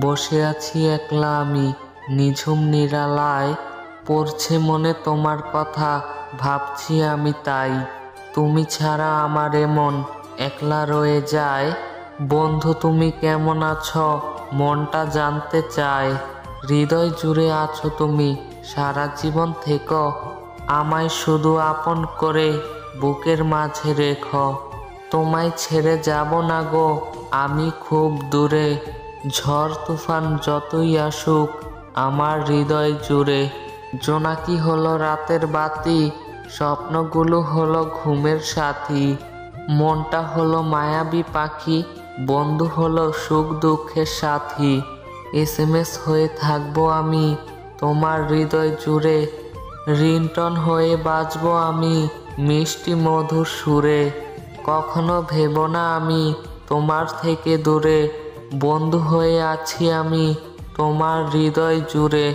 বসে আছি একলা আমি নিঝুম নিরালায়, পড়ছে মনে তোমার কথা, ভাবছি আমি তাই। তুমি ছাড়া আমার এমন একলা রয়ে যায়। বন্ধু তুমি কেমন আছো, মনটা জানতে চায়। হৃদয় জুড়ে আছো তুমি, সারা জীবন থেকো। আমায় শুধু আপন করে বুকের মাঝে রেখো। তোমায় ছেড়ে যাব না গো আমি খুব দূরে। ঝড় তুফান যতই আসুক আমার হৃদয় জুড়ে। জোনাকি হলো রাতের বাতি, স্বপ্নগুলো হলো ঘুমের সাথী। মনটা হলো মায়াবী পাখি, বন্ধু হলো সুখ দুঃখের সাথী। SMS হয়ে থাকবো আমি তোমার হৃদয় জুড়ে। রিংটন হয়ে বাজবো আমি মিষ্টি মধুর সুরে। কখনো ভেবো না আমি তোমার থেকে দূরে। বন্ধু হয়ে আছি আমি তোমার হৃদয় জুড়ে।